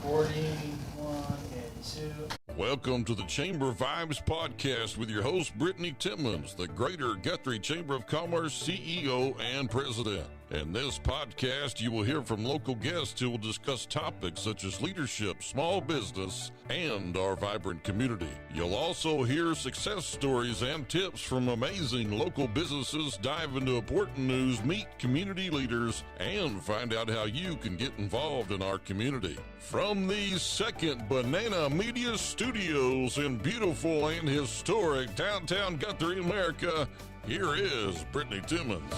Recording 1 and 2. Welcome to the Chamber Vibes podcast with your host, Brittany Timmons, the Greater Guthrie Chamber of Commerce CEO and President. In this podcast, you will hear from local guests who will discuss topics such as leadership, small business, and our vibrant community. You'll also hear success stories and tips from amazing local businesses, dive into important news, meet community leaders, and find out how you can get involved in our community. From the Second Banana Media Studios in beautiful and historic downtown Guthrie, America, here is Brittany Timmons.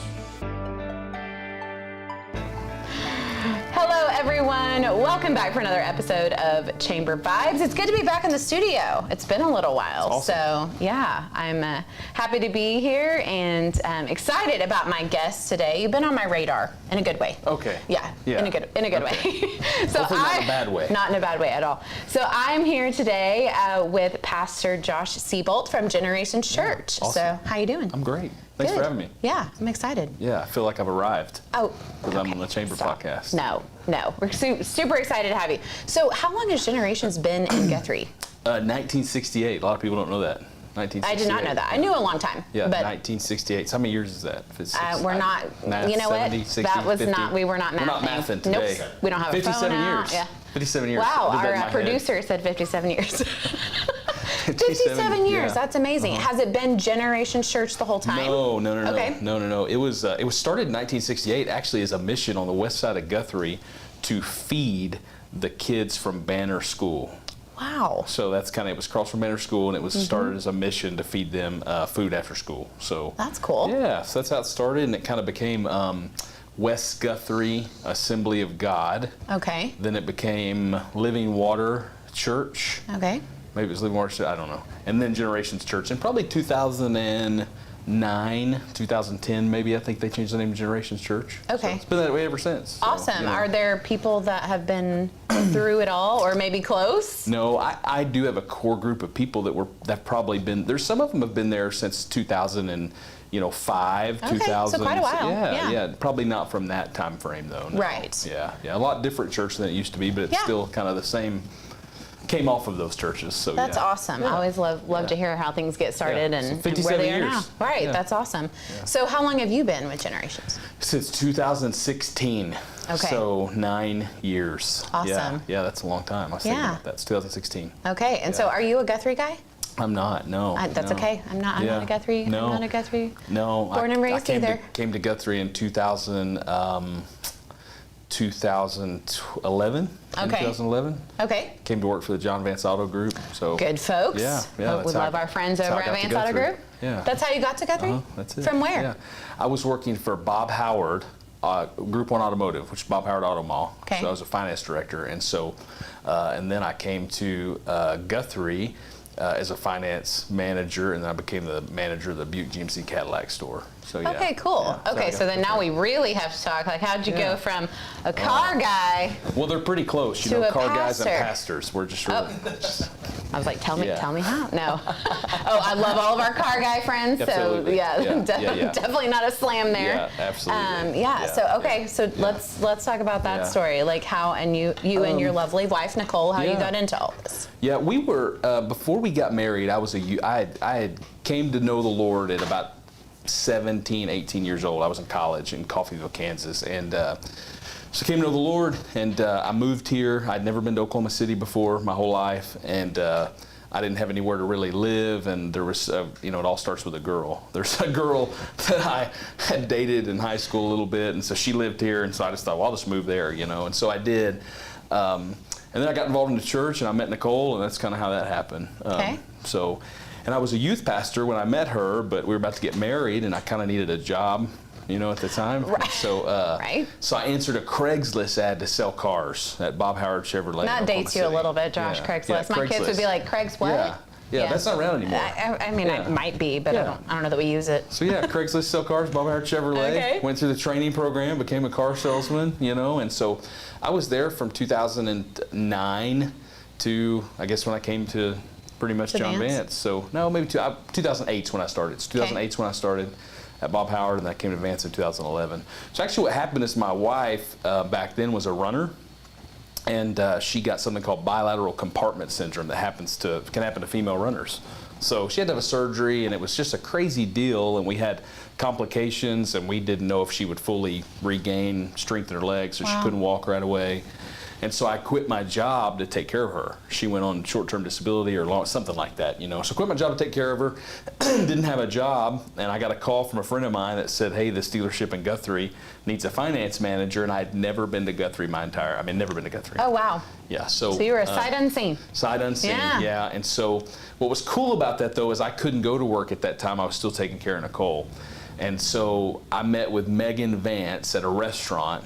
Hello, everyone. Welcome back for another episode of Chamber Vibes. It's good to be back in the studio. It's been a little while. Awesome. So, yeah, I'm happy to be here and excited about my guest today. You've been on my radar in a good way. Okay. Yeah. In a good okay. way. So hopefully not in a bad way. Not in a bad way at all. So I'm here today with Pastor Josh Seabolt from Generations Church. Awesome. So how you doing? I'm great. Thanks for having me. Yeah, I'm excited. Yeah, I feel like I've arrived. Oh, because I'm on the Chamber podcast. No, we're super excited to have you. So, how long has Generations been in Guthrie? 1968. A lot of people don't know that. 1968. I did not know that. I knew a long time. Yeah, but 1968. So how many years is that? We're not. Math, you know 70, what? 60, that was 50. not. We were not mathing. We're not mathing today. Nope. We don't have a phone 57 out. years. Yeah. 57 years. Wow, I did that in our my producer head. said 57 years. 57 years. Yeah. That's amazing. Has it been Generations Church the whole time? No. Okay. No. It was started in 1968 actually as a mission on the west side of Guthrie to feed the kids from Banner School. Wow. So that's it was across from Banner School, and it was started as a mission to feed them food after school. So that's cool. Yeah, so that's how it started, and it kind of became West Guthrie Assembly of God. Okay. Then it became Living Water Church. Okay. Maybe it was Living Water Church, I don't know. And then Generations Church. And probably 2009, 2010 maybe, I think they changed the name to Generations Church. Okay. So it's been that way ever since. So, awesome. you know. Are there people that have been through it all, or maybe close? No, I do have a core group of people that probably been, there's some of them have been there since 2005, okay, 2000. So quite a while. Yeah. Probably not from that time frame though. No. Right. Yeah. A lot different church than it used to be, but it's still kind of the same. Came off of those churches, so that's awesome. Yeah. I always love to hear how things get started and where they are now. Right, that's awesome. Yeah. So how long have you been with Generations? Since 2016. Okay. So 9 years. Awesome. Yeah, that's a long time. I was thinking about that. It's 2016. Okay, and so are you a Guthrie guy? I'm not. No. That's okay. I'm not a Guthrie. No. I'm not a Guthrie. No. Born and raised either. Came to Guthrie in 2011. Okay. 2011. Okay. Came to work for the John Vance Auto Group. So good folks. Yeah. We love our friends over at Vance Auto Group. Yeah. That's how you got to Guthrie? That's it. From where? Yeah. I was working for Bob Howard, Group 1 Automotive, which is Bob Howard Auto Mall. Okay. So I was a finance director, and so, and then I came to Guthrie as a finance manager, and then I became the manager of the Buick GMC Cadillac store. So yeah. Okay, cool. Yeah, okay, so then now we really have to talk. Like, how'd you go from a car guy? Well, they're pretty close. You to know, a car guys and pastor. pastors. We're just really. I was like, tell me how. No. I love all of our car guy friends. Absolutely. So definitely not a slam there. Yeah, absolutely. So let's talk about that story. Like how and you and your lovely wife Nicole, how you got into all this. Yeah, we were before we got married. I had came to know the Lord at about 17, 18 years old. I was in college in Coffeyville, Kansas, and so I came to know the Lord, and I moved here. I'd never been to Oklahoma City before my whole life, and I didn't have anywhere to really live, and there was, it all starts with a girl. There's a girl that I had dated in high school a little bit, and so she lived here, and so I just thought, well, I'll just move there, and so I did. And then I got involved in the church, and I met Nicole, and that's kind of how that happened. Okay. And I was a youth pastor when I met her, but we were about to get married, and I kind of needed a job, at the time. Right. So I answered a Craigslist ad to sell cars at Bob Howard Chevrolet. That dates you a little bit, Josh. Craigslist. My kids would be like, Craig's what? Yeah, that's not around anymore. I mean, it might be, but I don't know that we use it. So Craigslist sell cars, Bob Howard Chevrolet. Okay. Went through the training program, became a car salesman, and so I was there from 2009 to, I guess, when I came to pretty much John Vance. So no, maybe 2008 is when I started. So 2008 is when I started at Bob Howard, and I came to Vance in 2011. So actually what happened is my wife back then was a runner, and she got something called bilateral compartment syndrome that can happen to female runners. So she had to have a surgery, and it was just a crazy deal, and we had complications, and we didn't know if she would fully regain strength in her legs, so she couldn't walk right away. And so I quit my job to take care of her. She went on short-term disability or something like that, So I quit my job to take care of her, didn't have a job, and I got a call from a friend of mine that said, hey, this dealership in Guthrie needs a finance manager, and I'd never been to Guthrie never been to Guthrie. Oh, wow. Yeah, so you were a sight unseen. Sight unseen, yeah. And so what was cool about that, though, is I couldn't go to work at that time. I was still taking care of Nicole. And so I met with Megan Vance at a restaurant.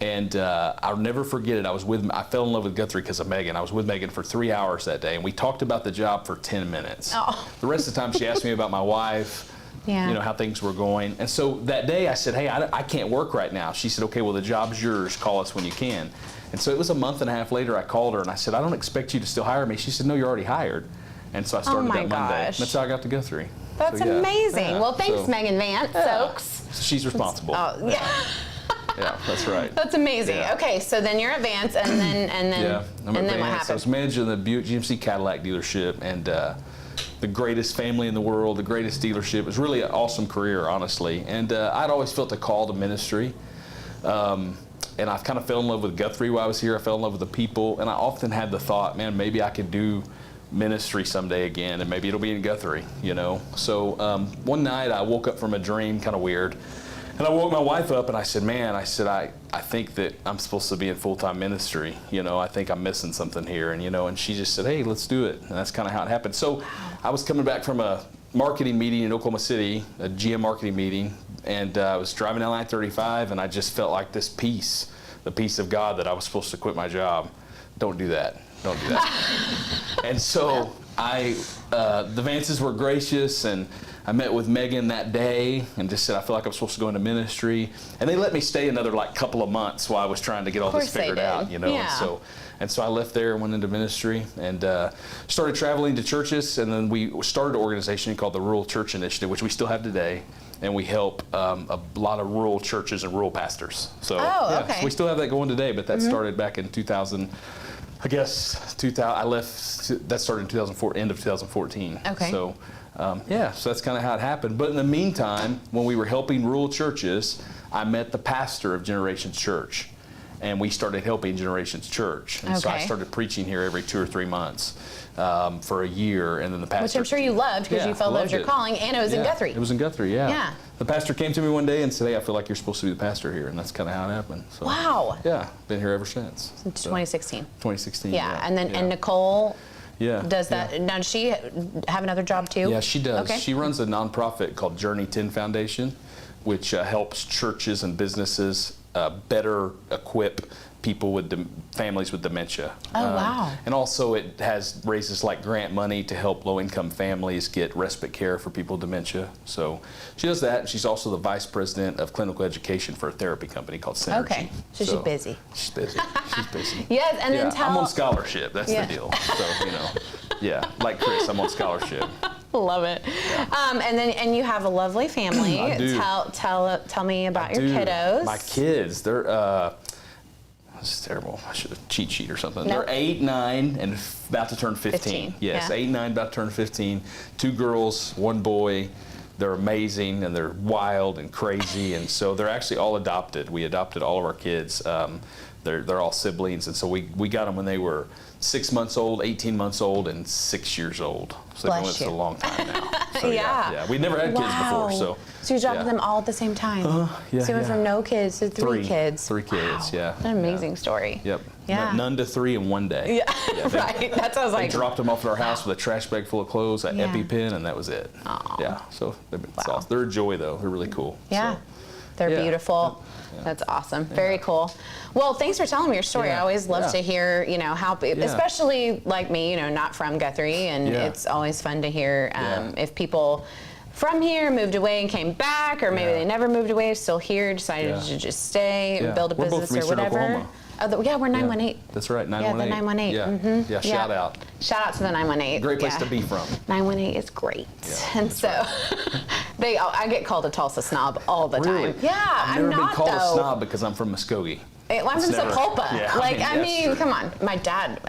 And I'll never forget it. I fell in love with Guthrie because of Megan. I was with Megan for 3 hours that day, and we talked about the job for 10 minutes. Oh. The rest of the time, she asked me about my wife, how things were going. And so that day, I said, hey, I can't work right now. She said, okay, well, the job's yours. Call us when you can. And so it was a month and a half later, I called her, and I said, I don't expect you to still hire me. She said, no, you're already hired. And so I started that Monday. That's how I got to Guthrie. That's amazing. Yeah. Well, thanks, Megan Vance, folks. She's responsible. Oh, yeah. Yeah, that's right. That's amazing. Yeah. Okay, so then you're at Vance, and then what happened? I was managing the Buick GMC Cadillac dealership, and the greatest family in the world, the greatest dealership. It was really an awesome career, honestly. And I'd always felt a call to ministry. And I kind of fell in love with Guthrie while I was here. I fell in love with the people, and I often had the thought, man, maybe I could do ministry someday again, and maybe it'll be in Guthrie, So one night I woke up from a dream, kind of weird. And I woke my wife up and I said, I think that I'm supposed to be in full-time ministry. I think I'm missing something here. And she just said, hey, let's do it. And that's kind of how it happened. So I was coming back from a marketing meeting in Oklahoma City, a GM marketing meeting, and I was driving down I-35, and I just felt like this peace, the peace of God, that I was supposed to quit my job. Don't do that. Don't do that. And so the Vances were gracious, and I met with Megan that day and just said, I feel like I'm supposed to go into ministry. And they let me stay another couple of months while I was trying to get all this figured out, Yeah. And so I left there and went into ministry and started traveling to churches. And then we started an organization called the Rural Church Initiative, which we still have today. And we help a lot of rural churches and rural pastors. So, okay. So we still have that going today, but that started back in 2000. I guess I left. That started in 2004, end of 2014. Okay. So that's kind of how it happened. But in the meantime, when we were helping rural churches, I met the pastor of Generations Church, and we started helping Generations Church. And so I started preaching here every 2 or 3 months for a year, and then the pastor. Which I'm sure you loved because you felt that was your calling, and it was in Guthrie. It was in Guthrie, yeah. Yeah. The pastor came to me one day and said, hey, I feel like you're supposed to be the pastor here, and that's kind of how it happened. So, wow. Yeah, been here ever since. Since 2016. 2016. Yeah, and then and Nicole. Yeah. Does that now? Does she have another job too? Yeah, she does. Okay. She runs a nonprofit called Journey 10 Foundation, which helps churches and businesses better equip people with families with dementia. Oh, wow. And also it raises grant money to help low-income families get respite care for people with dementia. So she does that. She's also the vice president of clinical education for a therapy company called Synergy. Okay, so she's busy. She's busy. She's busy. Yes, and then I'm on scholarship. That's the deal. So, like Chris, I'm on scholarship. Love it. Yeah. And you have a lovely family. I do. Tell me about your kiddos. My kids, they're this is terrible. I should have cheat sheet or something. Nope. They're 8, 9, and about to turn 15. Yes, yeah. 8, 9, about to turn 15. 2 girls, 1 boy. They're amazing, and they're wild and crazy, and so they're actually all adopted. We adopted all of our kids. They're all siblings, and so we got them when they were 6 months old, 18 months old, and 6 years old. So they've been with us a long time now. So, yeah. We'd never had kids before, so. So you adopted them all at the same time? Yeah. So you went from no kids to 3 kids. 3 kids, yeah. What an amazing story. Yep. Yeah. None to 3 in one day. Yeah, right. That's what I was like. They dropped them off at our house with a trash bag full of clothes, an EpiPen, and that was it. Aww. Yeah. So it's awesome. They're a joy, though. They're really cool. Yeah. So. They're beautiful. Yeah. That's awesome. Very cool. Well, thanks for telling me your story. I always love to hear, how, especially like me, not from Guthrie, and it's always fun to hear if people from here moved away and came back, or maybe they never moved away, still here, decided to just stay and build a business or whatever. Oklahoma. We're 918. That's right, 918. Yeah, the 918. Yeah, mm-hmm. Yeah. Shout out. Shout out to the 918. Great place to be from. 918 is great. Yeah, and so I get called a Tulsa snob all the Really? time. Yeah, I've never been called though. a snob because I'm from Muskogee. I'm from Seabolt. Yeah, I mean, true. come on. My dad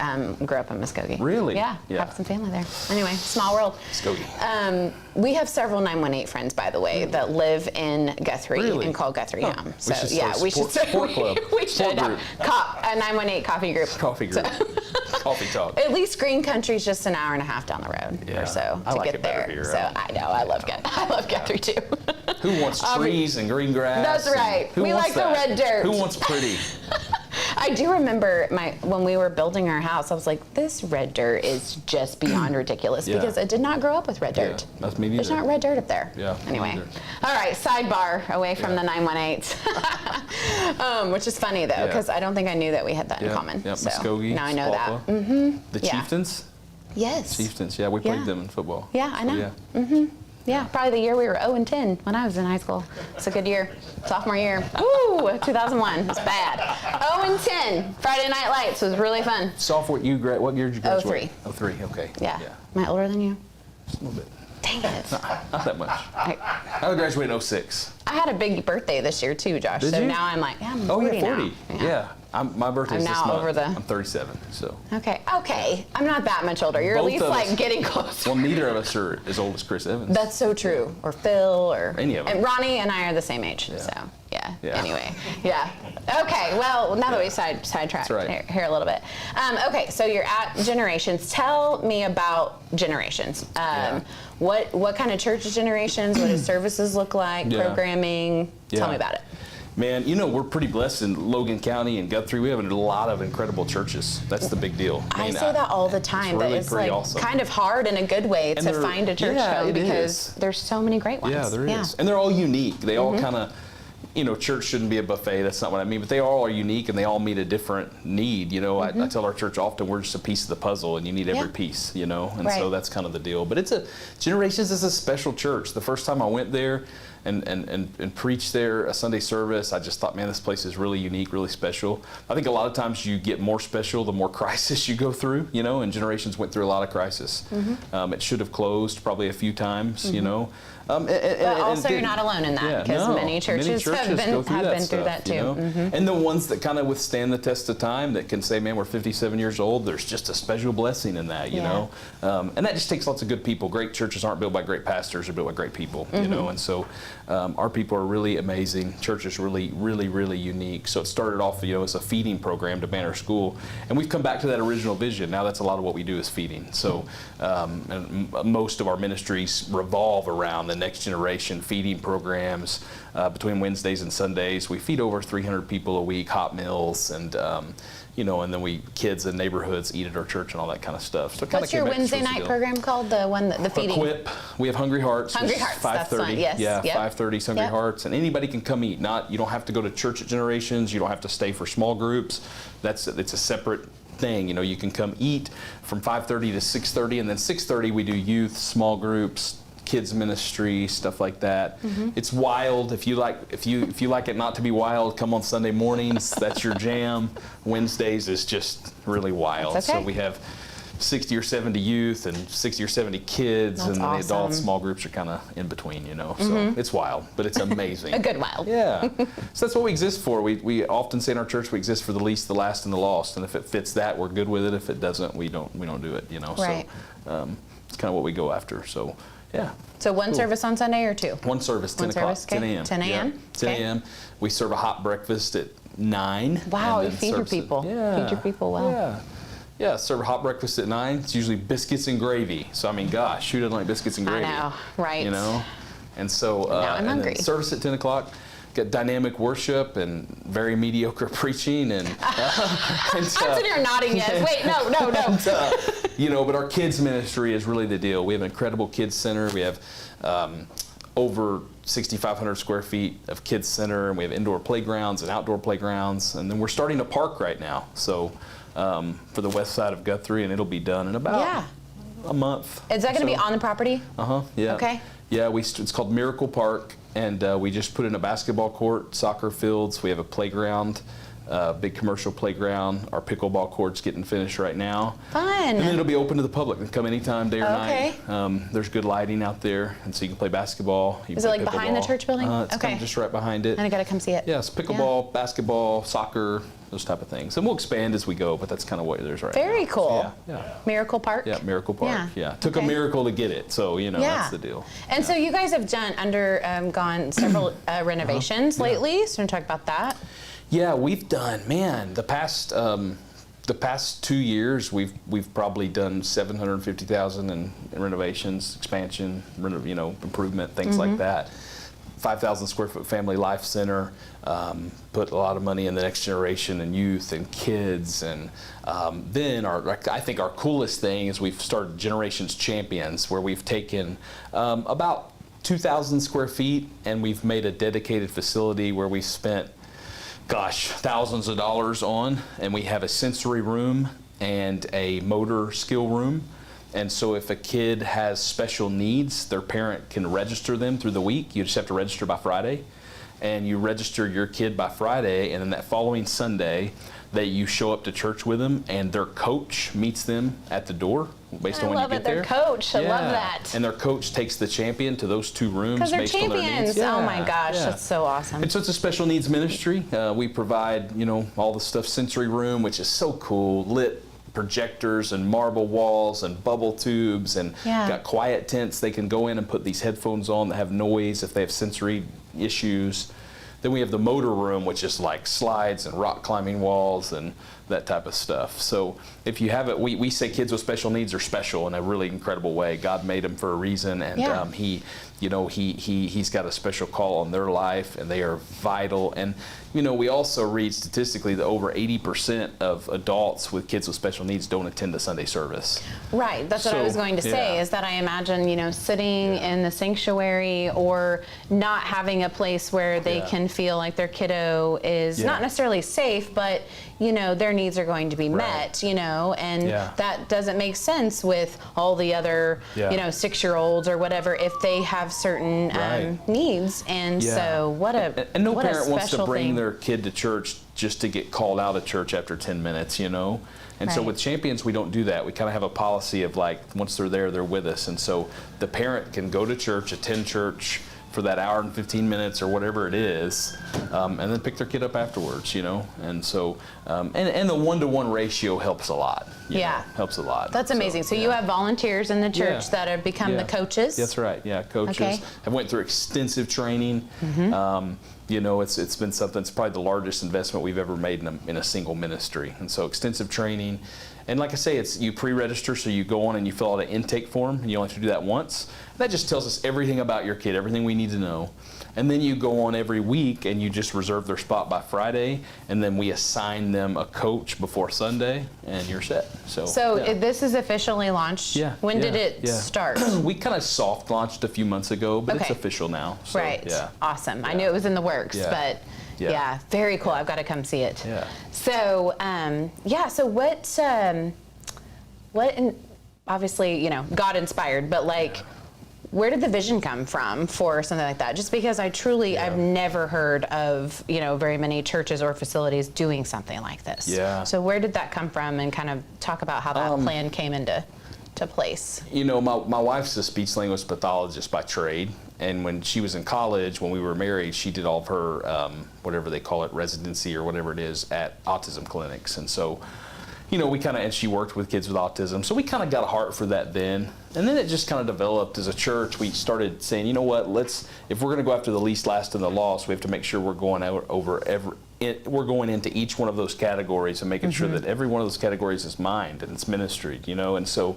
grew up in Muskogee. Really? Yeah. Have some family there. Anyway, small world. Muskogee. We have several 918 friends, by the way, that live in Guthrie and call Guthrie home. So we should support club. We should have a 918 coffee group. Coffee group. Coffee talk. At least Green Country's just an hour and a half down the road or so to get there. Here, so I know I love Guthrie too. Who wants trees and green grass? That's right. We like the red dirt. Who wants pretty? I do remember when we were building our house, I was like, this red dirt is just beyond ridiculous because I did not grow up with red dirt. Yeah, that's me neither. There's not red dirt up there. Yeah. Anyway. All right, sidebar away from the 918s, which is funny though, because I don't think I knew that we had that in common. Yeah, so Muskogee, now I know Seabolt. that. Mm-hmm. The Chieftains? Yes. Chieftains, we played them in football. Yeah, I know. Yeah. Mm-hmm. Yeah, probably the year we were 0-10 when I was in high school. It's a good year. Sophomore year. Woo! 2001. It was bad. 0-10. Friday Night Lights was really fun. Sophomore, what year did you graduate? 03. 03, okay. Yeah. Am I older than you? Just a little bit. Dang it. Not that much. I graduated in 06. I had a big birthday this year too, Josh. Did so you? now I'm like, I'm 40 Oh, you're 40. now. Yeah. My birthday's I'm this now month. over the- I'm 37, so. Okay. I'm not that much older. You're Both at least of like us. getting close. Well, neither of us are as old as Chris Evans. That's so true. Or Phil, or any of them. And Ronnie and I are the same age. Yeah. So yeah. Yeah. Anyway. Yeah. Okay. Well, now that we sidetracked here a little bit. Okay. So you're at Generations. Tell me about Generations. What kind of church is Generations? What does services look like? Programming. Tell me about it. Man, we're pretty blessed in Logan County and Guthrie. We have a lot of incredible churches. That's the big deal. I say that all the time, but it's like awesome. kind of hard in a good way to find a church home because there's so many great ones. Yeah, there is. And they're all unique. They all kind of, church shouldn't be a buffet. That's not what I mean. But they all are unique and they all meet a different need. I tell our church often we're just a piece of the puzzle and you need every piece, And so that's kind of the deal. But Generations is a special church. The first time I went there, and preached there a Sunday service, I just thought, man, this place is really unique, really special. I think a lot of times you get more special the more crisis you go through, and Generations went through a lot of crisis. It should have closed probably a few times, But also you're not alone in that because many churches have been through that too. And the ones that kind of withstand the test of time that can say, man, we're 57 years old, there's just a special blessing in that, and that just takes lots of good people. Great churches aren't built by great pastors, they're built by great people, and so our people are really amazing. Church is really, really, really unique. So it started off, as a feeding program to Banner School, and we've come back to that original vision. Now that's a lot of what we do is feeding. So and most of our ministries revolve around the next generation feeding programs. Between Wednesdays and Sundays, we feed over 300 people a week, hot meals, and and then kids in neighborhoods eat at our church and all that kind of stuff. So what's your Wednesday night program called? The feeding? Equip. We have Hungry Hearts. Hungry Hearts. 5:30. Yes. Yeah, 5:30 Hungry Hearts, and anybody can come eat. You don't have to go to church at Generations. You don't have to stay for small groups. It's a separate thing. You can come eat from 5:30 to 6:30, and then 6:30 we do youth, small groups, kids ministry, stuff like that. It's wild. If you like it not to be wild, come on Sunday mornings. That's your jam. Wednesdays is just really wild. That's okay. So we have 60 or 70 youth and 60 or 70 kids, That's and then the awesome. adult small groups are kind of in between, So it's wild, but it's amazing. A good wild. Yeah. So that's what we exist for. We often say in our church we exist for the least, the last, and the lost. And if it fits that, we're good with it. If it doesn't, we don't do it. Right. So it's kind of what we go after. So. Yeah. So one service on Sunday or two? One service, 10 o'clock, service, 10 a.m. 10 a.m.? Yeah, 10 a.m. We serve a hot breakfast at 9. Wow, and you then feed your service people. Feed your people well. Yeah. Yeah, serve a hot breakfast at 9. It's usually biscuits and gravy. So, gosh, who doesn't like biscuits and gravy? I know, right. And so, now I'm hungry. Then service at 10 o'clock. Got dynamic worship and very mediocre preaching and I'm sitting here nodding yes. Wait, no. But our kids ministry is really the deal. We have an incredible kids center. We have over 6,500 square feet of kids center, and we have indoor playgrounds and outdoor playgrounds, and then we're starting a park right now. So for the west side of Guthrie, and it'll be done in about a month. Is that going to be on the property? Yeah. Okay. Yeah, it's called Miracle Park, and we just put in a basketball court, soccer fields. We have a playground. big commercial playground. Our pickleball court's getting finished right now. Fun. And then it'll be open to the public. They can come anytime, day or Okay. night. There's good lighting out there, and so you can play basketball. You can Is it play like behind the pickleball. church building? It's Okay. kind of just right behind it. And I got to come see it. Yes, pickleball, basketball, soccer, those type of things. And we'll expand as we go, but that's kind of what there's right now. Very cool. Yeah. Miracle Park? Yeah, Miracle Park. Yeah. Took a Okay. miracle to get it, so that's the deal. And so you guys have undergone several renovations lately. So we're going to talk about that. Yeah, we've done, man, the past 2 years, we've probably done $750,000 in renovations, expansion, improvement, things like that. 5,000 square foot family life center, put a lot of money in the next generation and youth and kids. And then I think our coolest thing is we've started Generations Champions, where we've taken about 2,000 square feet and we've made a dedicated facility where we spent thousands of dollars on, and we have a sensory room and a motor skill room. And so if a kid has special needs, their parent can register them through the week. You just have to register by Friday. And you register your kid by Friday, and then that following Sunday, you show up to church with them, and their coach meets them at the door based on when you get there. Their coach. I love that. And their coach takes the champion to those two rooms Because they're based on their champions. needs. Oh my gosh, that's so awesome. And so it's a special needs ministry. We provide, all the stuff, sensory room, which is so cool, lit projectors and marble walls and bubble tubes, and got quiet tents. They can go in and put these headphones on that have noise if they have sensory issues. Then we have the motor room, which is like slides and rock climbing walls and that type of stuff. So if you have it, we say kids with special needs are special in a really incredible way. God made them for a reason, and he's got a special call on their life, and they are vital. And we also read statistically that over 80% of adults with kids with special needs don't attend a Sunday service. Right, that's what I was going to say, is that I imagine, sitting in the sanctuary or not having a place where they can feel like their kiddo is not necessarily safe, but their needs are going to be met, and that doesn't make sense with all the other, 6-year-olds or whatever, if they have certain needs. And so and no what a parent wants to special bring thing. their kid to church just to get called out of church after 10 minutes, And so with Champions, we don't do that. We kind of have a policy of once they're there, they're with us. And so the parent can go to church, attend church for that hour and 15 minutes or whatever it is, and then pick their kid up afterwards, And so, and the 1-to-1 ratio helps a lot. Helps a lot. That's amazing. So you have volunteers in the church that have become the coaches? That's right. Yeah, coaches. Okay. Have went through extensive training. It's been something. It's probably the largest investment we've ever made in a single ministry. And so extensive training. And like I say, you pre-register, so you go on and you fill out an intake form, and you only have to do that once. That just tells us everything about your kid, everything we need to know. And then you go on every week, and you just reserve their spot by Friday, and then we assign them a coach before Sunday, and you're set. So this is officially launched? Yeah. When did it start? We kind of soft launched a few months ago, but it's official now. So, right. Yeah. Awesome. I knew it was in the works, but very cool. I've got to come see it. Yeah. So, so what, obviously, God inspired, but where did the vision come from for something like that? Just because I've never heard of, very many churches or facilities doing something like this. Yeah. So where did that come from, and kind of talk about how that plan came into place? My wife's a speech language pathologist by trade. And when she was in college, when we were married, she did all of her, whatever they call it, residency or whatever it is, at autism clinics. And so, and she worked with kids with autism. So we kind of got a heart for that then. And then it just kind of developed as a church. We started saying, if we're going to go after the least, last, and the lost, we have to make sure we're going we're going into each one of those categories and making sure that every one of those categories is mined and it's ministeried, and so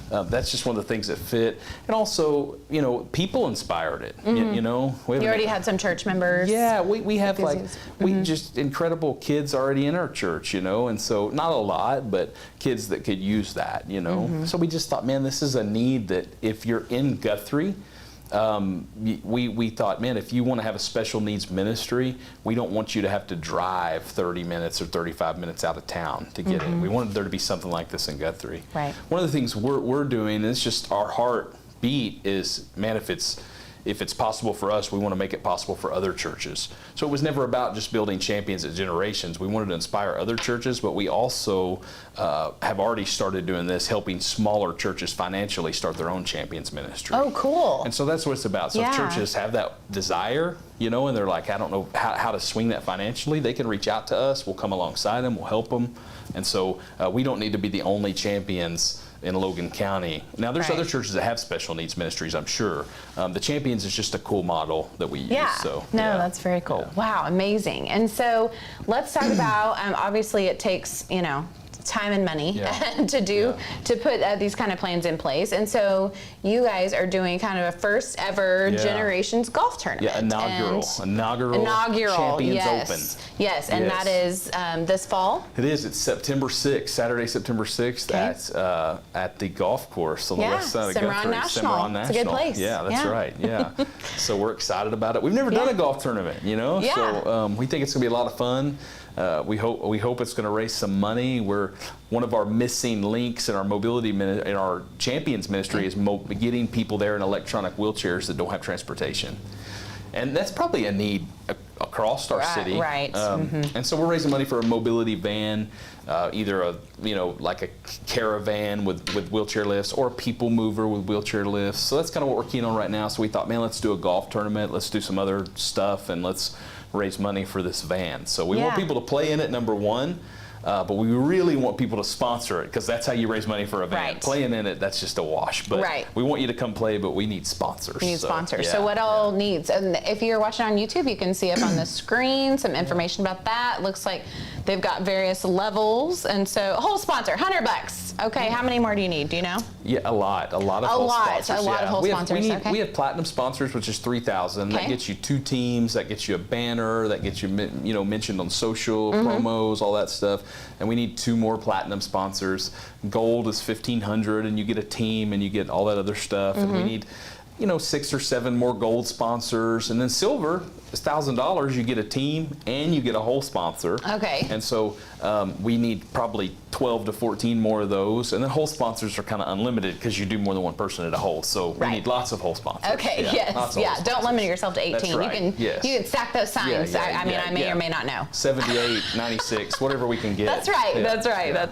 that's just one of the things that fit. And also, people inspired it. You already had some church members. Yeah, we have just incredible kids already in our church, and so not a lot, but kids that could use that, So we just thought, man, this is a need that if you're in Guthrie, we thought, man, if you want to have a special needs ministry, we don't want you to have to drive 30 minutes or 35 minutes out of town to get it. We wanted there to be something like this in Guthrie. Right. One of the things we're doing, and it's just our heartbeat, is, man, if if it's possible for us, we want to make it possible for other churches. So it was never about just building champions at Generations. We wanted to inspire other churches, but we also have already started doing this, helping smaller churches financially start their own champions ministry. Oh, cool. And so that's what it's about. So if churches have that desire, you know, and they're like, I don't know how to swing that financially, they can reach out to us. We'll come alongside them. We'll help them. And so we don't need to be the only champions in Logan County. Now, there's other churches that have special needs ministries, I'm sure. The Champions is just a cool model that we use. So, that's very cool. Wow, amazing. And so let's talk about, obviously it takes, you know, time and money to put these kind of plans in place. And so you guys are doing kind of a first ever Generations golf tournament. Inaugural Champions Open. Yes, and that is this fall? It is. It's September 6th, Saturday, September 6th at the golf course on the west side of Guthrie. National. It's a good place. Yeah, that's right. Yeah. So we're excited about it. We've never done a golf tournament, you know? So we think it's going to be a lot of fun. We hope it's going to raise some money. One of our missing links in our mobility in our Champions ministry is getting people there in electronic wheelchairs that don't have transportation, and that's probably a need across our city. Right. And so we're raising money for a mobility van, either like a caravan with wheelchair lifts or a people mover with wheelchair lifts. So that's kind of what we're keen on right now. So we thought, man, let's do a golf tournament. Let's do some other stuff, and let's raise money for this van. So we want people to play in it, number one, but we really want people to sponsor it, because that's how you raise money for a van. Playing in it, that's just a wash. But we want you to come play, but we need sponsors. We need sponsors. So what all needs? And if you're watching on YouTube, you can see up on the screen some information about that. Looks like they've got various levels, and so whole sponsor, $100. Okay, how many more do you need? Do you know? Yeah, a lot of whole sponsors. A lot of whole sponsors. We have platinum sponsors, which is $3,000. That gets you 2 teams. That gets you a banner. That gets you mentioned on social promos, all that stuff. And we need 2 more platinum sponsors. Gold is $1,500, and you get a team, and you get all that other stuff. And we need 6 or 7 more gold sponsors, and then silver is $1,000. You get a team and you get a whole sponsor. Okay. And so we need probably 12 to 14 more of those, and then whole sponsors are kind of unlimited because you do more than one person at a hole. So we need lots of whole sponsors. Okay. Don't limit yourself to 18. That's right. You can stack those signs. I may or may not know. 78, 96, whatever we can get. That's right. That's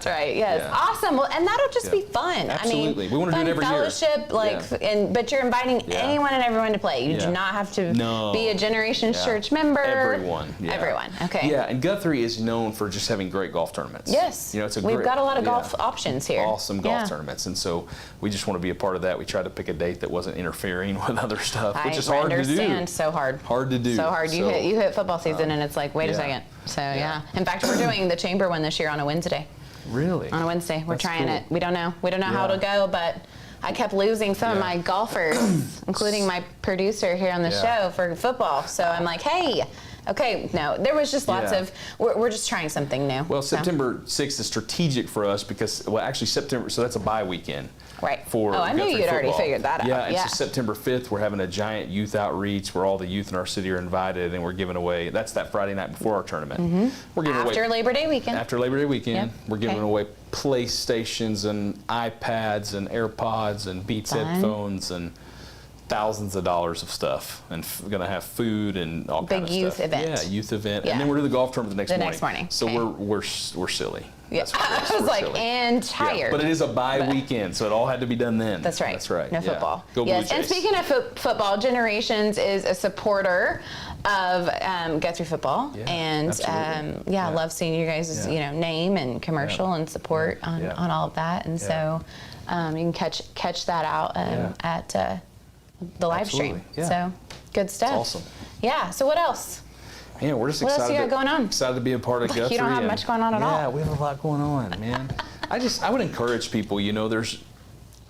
right. Yes. Awesome. Well, and that'll just be fun. Absolutely. We want to do it every fellowship, year. But you're inviting anyone and everyone to play. You do not have to be a Generations Church member. Everyone. Everyone. Okay. Yeah, and Guthrie is known for just having great golf tournaments. Yes. We've got a lot of golf options here. Awesome golf tournaments, and so we just want to be a part of that. We tried to pick a date that wasn't interfering with other stuff, which is hard to do. I understand. So hard. Hard to do. So hard. You hit football season, and it's like, wait a second. So In fact, we're doing the chamber one this year on a Wednesday. Really? On a Wednesday, we're trying it. We don't know how it'll go, but I kept losing some of my golfers, including my producer here on the show for football. So I'm like, hey. Okay, no, there was just lots of, we're just trying something new. Well, September 6th is strategic for us because, actually September, so that's a bye weekend. Right. For I knew you'd already figured that out. Yeah, and so September 5th, we're having a giant youth outreach where all the youth in our city are invited, and we're giving away, that's that Friday night before our tournament. We're giving After Labor Day weekend. After Labor Day weekend, we're giving away PlayStations and iPads and AirPods and Beats headphones and thousands of dollars of stuff, and going to have food and all kind of stuff. Big youth event. Yeah, youth event. And then we're doing the golf tournament the next morning. So we're silly. Yeah. I was like, silly. And tired. Yeah, but it is a bye weekend, so it all had to be done then. That's right. That's right. No football. Go Blue Jays. And speaking of football, Generations is a supporter of Guthrie football, and I love seeing you guys' name and commercial and support on all of that, and so you can catch that out at the live stream. So good stuff. That's awesome. Yeah. So what else? Yeah, we're just excited. What else you got going on? Excited to be a part of Guthrie. You don't have much going on at all. Yeah, we have a lot going on, man. I would encourage people. There's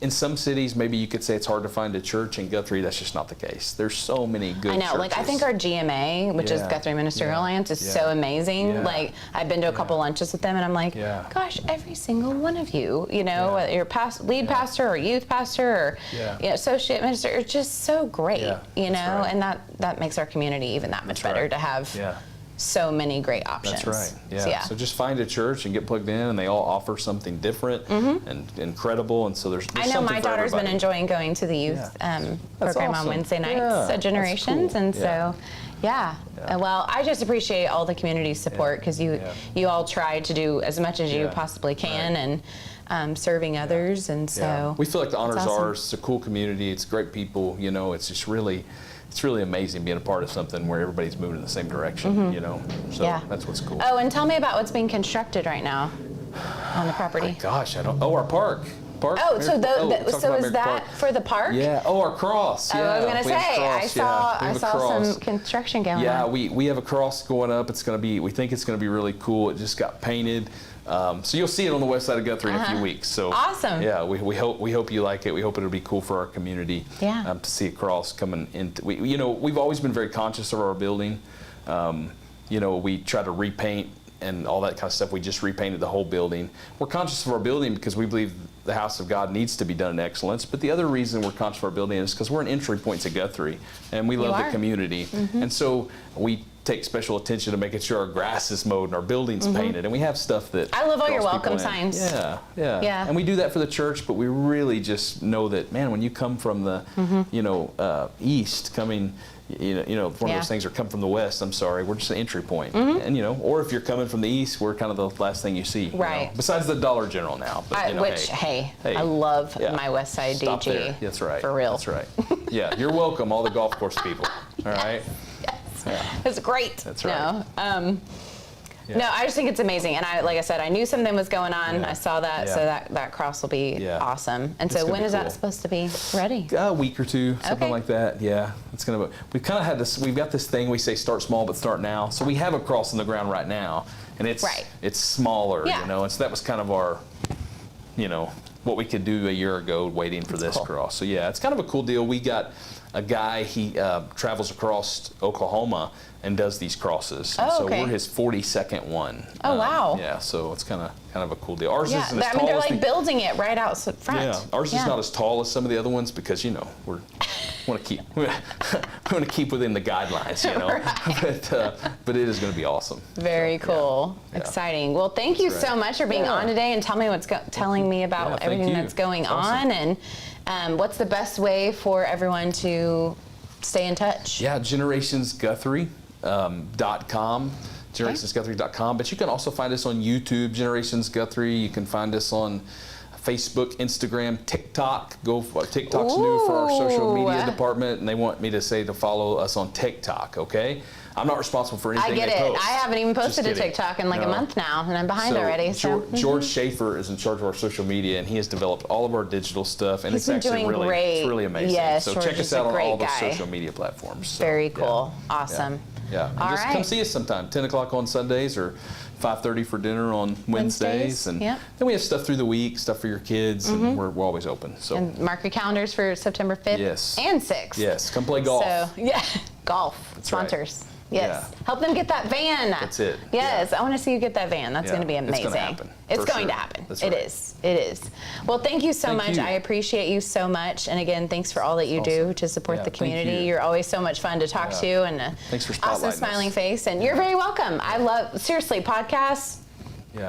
in some cities, maybe you could say it's hard to find a church. In Guthrie, that's just not the case. There's so many good churches. Like I think our GMA, which is Guthrie Ministerial Alliance, is so amazing. Yeah. Like I've been to a couple lunches with them, and I'm like, gosh, every single one of you, whether you're lead pastor or youth pastor or associate minister, are just so great, and that makes our community even that much better to have so many great options. That's right. Yeah. So, yeah. So just find a church and get plugged in, and they all offer something different and incredible. And so there's I know something my for daughter's everybody. been enjoying going to the youth program awesome. on Wednesday nights Yeah, at Generations, that's cool. and so. Yeah. Well, I just appreciate all the community support because you all try to do as much as you possibly can, and serving others, and so we feel like the Honors awesome. Ours. It's a cool community. It's great people. You know, it's just really. It's really amazing being a part of something where everybody's moving in the same direction, you know. So that's what's cool. Oh, and tell me about what's being constructed right now on the property. Gosh, I don't. Oh, our park. Oh, so so is that for the park? Yeah. Oh, our cross. Oh, Yeah. I was gonna We have a say cross, I We have a saw cross. some construction going on. Yeah, we have a cross going up. It's gonna be. We think it's gonna be really cool. It just got painted. So you'll see it on the west side of Guthrie in a few weeks. So awesome. Yeah, we hope you like it. We hope it'll be cool for our community. Yeah. To see a cross coming in. We've always been very conscious of our building. We try to repaint and all that kind of stuff. We just repainted the whole building. We're conscious of our building because we believe the house of God needs to be done in excellence. But the other reason we're conscious of our building is because we're an entry point to Guthrie, and we love the community. And so we take special attention to making sure our grass is mowed and our building's painted, and we have stuff that I love all your draws people welcome in. signs. Yeah. And we do that for the church, but we really just know that, man, when you come from the, east, coming, one of those things, or come from the west, I'm sorry, we're just an entry point. And, or if you're coming from the east, we're kind of the last thing you see. Right. Besides the Dollar General now. But, hey, I love my West Side Stop DG. there. That's right. For real. That's right. Yeah, you're welcome, all the golf course people. All right? Yeah. It's great. That's right. No, I just think it's amazing, and like I said, I knew something was going on. Yeah. I saw that, so that cross will be awesome. And It's so, gonna when be is cool. that supposed to be ready? A week or two, something Okay. like that. Yeah, it's gonna. We've kind of had this. We've got this thing. We say start small, but start now. So we have a cross on the ground right now, and it's smaller, And so that was kind of our, what we could do a year ago, waiting for this cross. So yeah, it's kind of a cool deal. We got a guy. He travels across Oklahoma and does these crosses. And so we're his 42nd one. Oh, wow. Yeah, so it's kind of a cool deal. Ours isn't as I tall mean, they're as like building it right out front. Yeah, ours is not as tall as some of the other ones because we want to keep within the guidelines, Right. but it is going to be awesome. Very cool, exciting. Well, thank you so much for being on today and telling me about everything that's going on, and what's the best way for everyone to stay in touch? Yeah, generationsguthrie.com. generationsguthrie.com, but you can also find us on YouTube, Generations Guthrie. You can find us on Facebook, Instagram, TikTok. TikTok's new for our social media department, and they want me to say to follow us on TikTok, okay? I'm not responsible for anything I get they it. post. I haven't even posted a Just kidding. TikTok in like a month now, and I'm behind So already. So George Schaefer is in charge of our social media, and he has developed all of our digital stuff, and He's been doing great. It's really amazing. Yes, so George check us is a out on great all the guy. social media platforms. So, Very cool. Awesome. Yeah. And All just right. come see us sometime. 10 o'clock on Sundays or 5:30 for dinner on Wednesdays. And then we have stuff through the week, stuff for your kids, and we're always open. So And mark your calendars for September 5th and 6th. Yes, come play golf. So, golf. Sponsors. Right. Yes. Help them get that van. That's it. Yes, I want to see you get that van. That's going to be amazing. It's going to happen. It's for going sure. to happen. That's It right. is. It is. Well, thank you so much. you. I appreciate you so much. And again, thanks for all that you do to support the thank community. you. You're always so much fun to talk to, and Thanks for awesome spotlighting smiling us. face. And you're very welcome. I love, seriously, podcasts.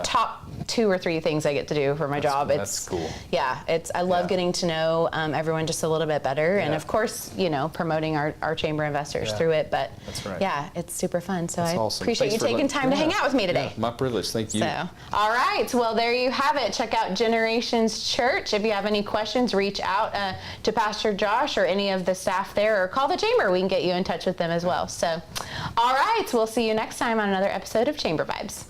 Top 2 or 3 things I get to do for my job. That's cool. Yeah, I love getting to know everyone just a little bit better, and of course, promoting our chamber investors through it. But that's right. Yeah, it's super fun. So I awesome. appreciate Thanks you for taking time to hang out with me today. Yeah, my privilege. Thank you. So, all right. Well, there you have it. Check out Generations Church. If you have any questions, reach out to Pastor Josh or any of the staff there, or call the chamber. We can get you in touch with them as well. So, all right. We'll see you next time on another episode of Chamber Vibes.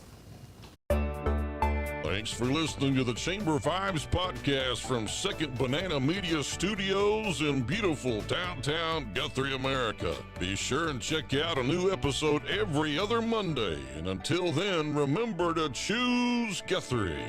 Thanks for listening to the Chamber Vibes podcast from Second Banana Media Studios in beautiful downtown Guthrie, America. Be sure and check out a new episode every other Monday. And until then, remember to choose Guthrie.